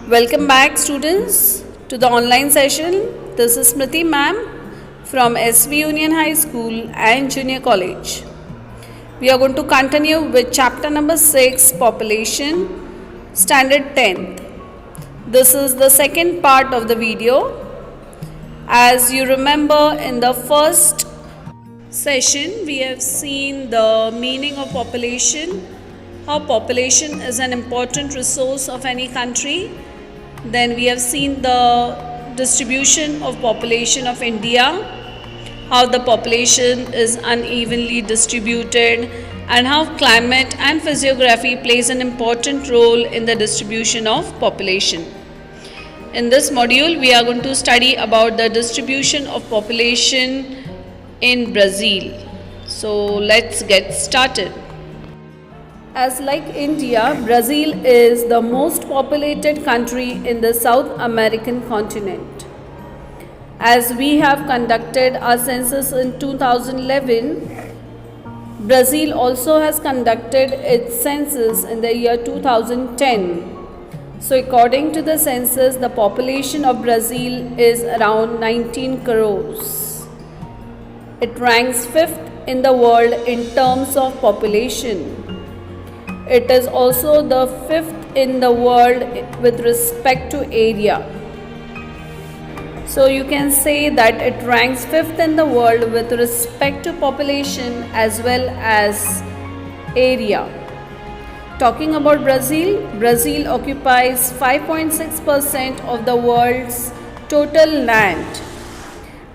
Welcome back, students, to the online session. This is Smriti ma'am from SV Union High School and Junior College. We are going to continue with chapter number 6, Population, Standard 10th. This is the second part of the video. As you remember, in the first session, we have seen the meaning of population, how population is an important resource of any country. Then we have seen the distribution of population of India, how the population is unevenly distributed, and how climate and physiography plays an important role in the distribution of population. In this module, we are going to study about the distribution of population in Brazil. So let's get started. As like India, Brazil is the most populated country in the South American continent. As we have conducted our census in 2011, Brazil also has conducted its census in the year 2010. So according to the census, the population of Brazil is around 19 crores. It ranks 5th in the world in terms of population. It is also the 5th in the world with respect to area. So you can say that it ranks 5th in the world with respect to population as well as area. Talking about Brazil, Brazil occupies 5.6% of the world's total land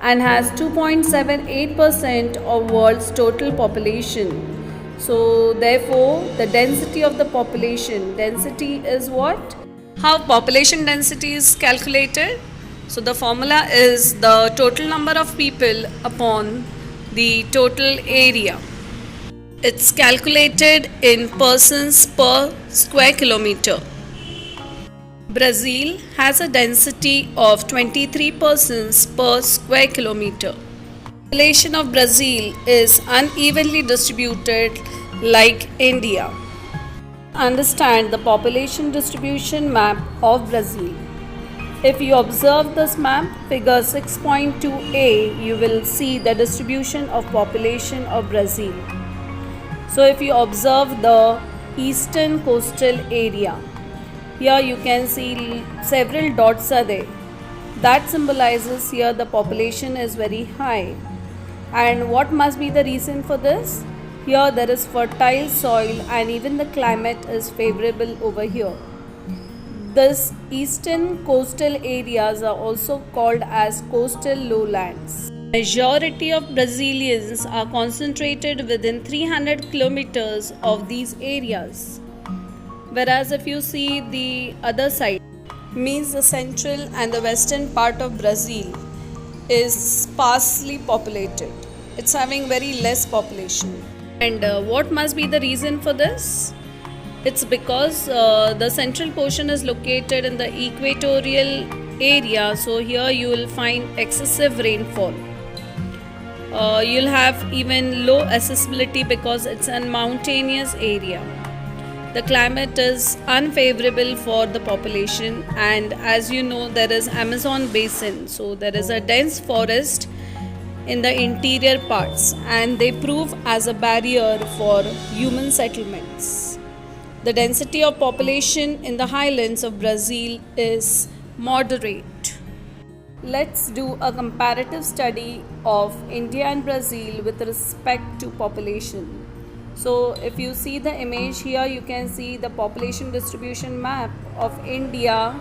and has 2.78% of world's total population. So therefore, the density of the population, density is what? How population density is calculated? So the formula is the total number of people upon the total area. It's calculated in persons per square kilometer. Brazil has a density of 23 persons per square kilometer. The population of Brazil is unevenly distributed like India. Understand the population distribution map of Brazil. If you observe this map, figure 6.2a, you will see the distribution of population of Brazil. So if you observe the eastern coastal area, here you can see several dots are there. That symbolizes here the population is very high. And what must be the reason for this? Here there is fertile soil and even the climate is favorable over here. This eastern coastal areas are also called as coastal lowlands. Majority of Brazilians are concentrated within 300 kilometers of these areas. Whereas if you see the other side, means the central and the western part of Brazil is sparsely populated. It's having very less population. And what must be the reason for this? It's because the central portion is located in the equatorial area. So here you will find excessive rainfall. You'll have even low accessibility because it's a mountainous area. The climate is unfavorable for the population, and as you know, there is Amazon basin, so there is a dense forest in the interior parts, and they prove as a barrier for human settlements. The density of population in the highlands of Brazil is moderate. Let's do a comparative study of India and Brazil with respect to population. So if you see the image here, you can see the population distribution map of India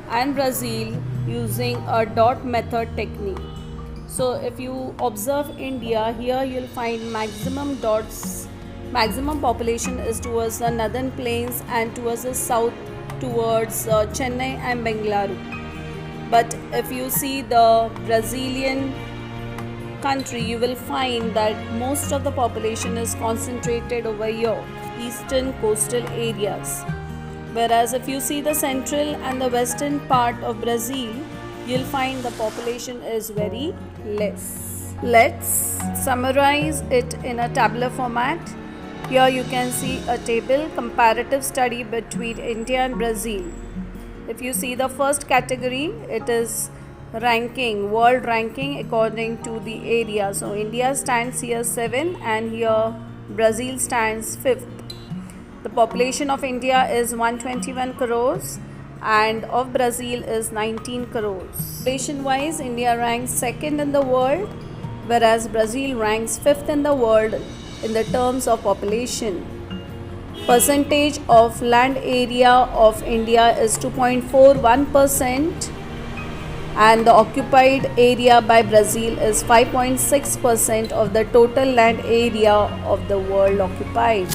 and Brazil using a dot method technique. So if you observe India, here you'll find maximum dots. Maximum population is towards the northern plains and towards the south, towards Chennai and Bengaluru. But if you see the Brazilian country, you will find that most of the population is concentrated over here, eastern coastal areas. Whereas if you see the central and the western part of Brazil, you'll find the population is very less. Let's summarize it in a tabular format. Here you can see a table, comparative study between India and Brazil. If you see the first category, it is ranking, world ranking according to the area. So India stands here 7 and here Brazil stands 5th. The population of India is 121 crores and of Brazil is 19 crores. Population wise, India ranks 2nd in the world, whereas Brazil ranks 5th in the world in the terms of population. Percentage of land area of India is 2.41% and the occupied area by Brazil is 5.6% of the total land area of the world occupied.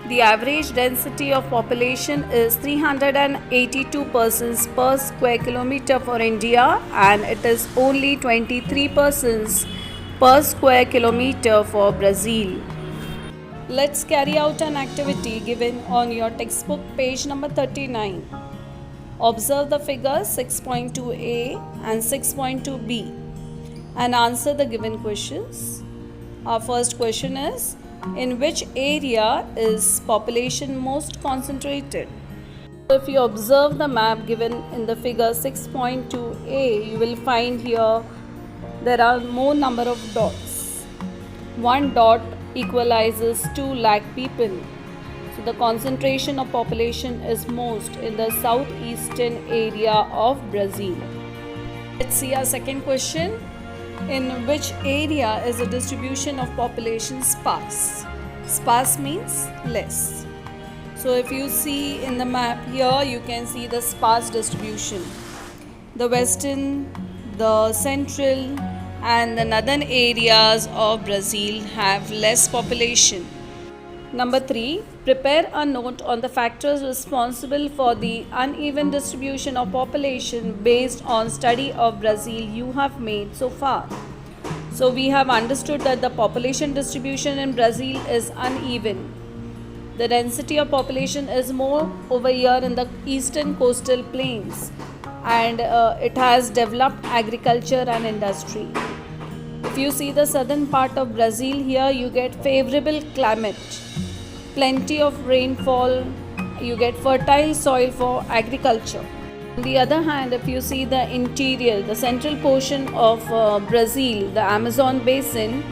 The average density of population is 382 persons per square kilometer for India and it is only 23 persons per square kilometer for Brazil. Let's carry out an activity given on your textbook page number 39. Observe the figures 6.2a and 6.2b and answer the given questions. Our first question is, in which area is population most concentrated? If you observe the map given in the figure 6.2a, you will find here there are more number of dots. One dot equalizes 2 lakh people. So the concentration of population is most in the southeastern area of Brazil. Let's see our second question. In which area is the distribution of population sparse? Sparse means less. So if you see in the map here, you can see the sparse distribution. The western, the central and the northern areas of Brazil have less population. Number 3. Prepare a note on the factors responsible for the uneven distribution of population based on study of Brazil you have made so far. So we have understood that the population distribution in Brazil is uneven. The density of population is more over here in the eastern coastal plains and it has developed agriculture and industry. If you see the southern part of Brazil, here you get favorable climate, plenty of rainfall, you get fertile soil for agriculture. On the other hand, if you see the interior, the central portion of Brazil, the Amazon basin,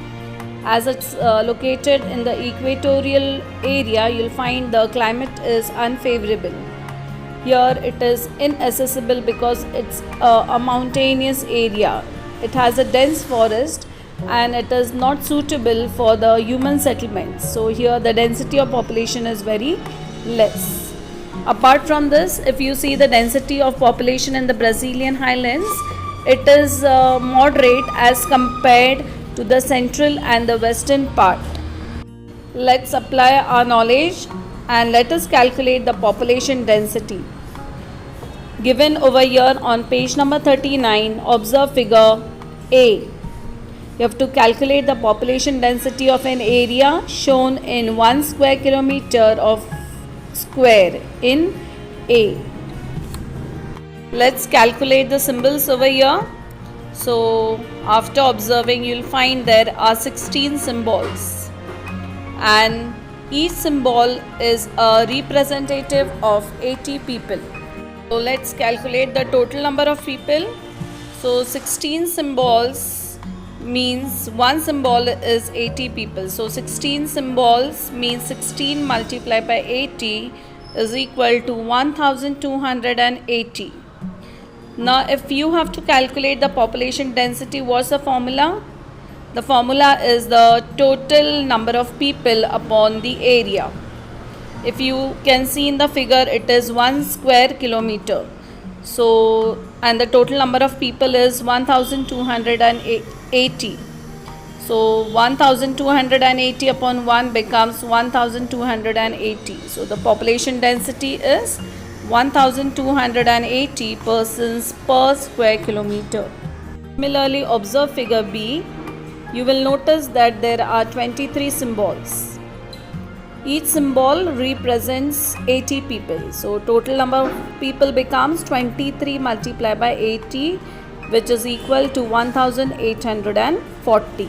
as it's located in the equatorial area, you'll find the climate is unfavorable. Here it is inaccessible because it's a mountainous area. It has a dense forest and it is not suitable for the human settlements. So here the density of population is very less. Apart from this, if you see the density of population in the Brazilian highlands, it is moderate as compared to the central and the western part. Let's apply our knowledge and let us calculate the population density. Given over here on page number 39, observe figure A. You have to calculate the population density of an area shown in 1 square kilometer of square in A. Let's calculate the symbols over here. So after observing, you'll find there are 16 symbols and each symbol is a representative of 80 people. So let's calculate the total number of people. So 16 symbols means one symbol is 80 people. So 16 symbols means 16 multiplied by 80 is equal to 1280. Now if you have to calculate the population density, what's the formula? The formula is the total number of people upon the area. If you can see in the figure, it is 1 square kilometer. So, and the total number of people is 1280. So, 1280 upon 1 becomes 1280. So, the population density is 1280 persons per square kilometer. Similarly, observe figure B. You will notice that there are 23 symbols. Each symbol represents 80 people. So total number of people becomes 23 multiplied by 80, which is equal to 1840.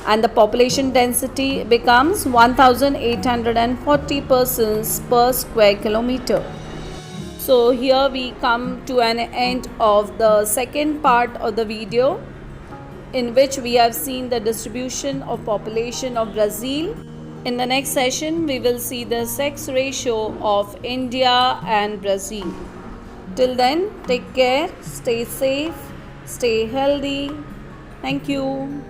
And the population density becomes 1840 persons per square kilometer. So here we come to an end of the second part of the video, in which we have seen the distribution of population of Brazil. In the next session, we will see the sex ratio of India and Brazil. Till then, take care, stay safe, stay healthy. Thank you.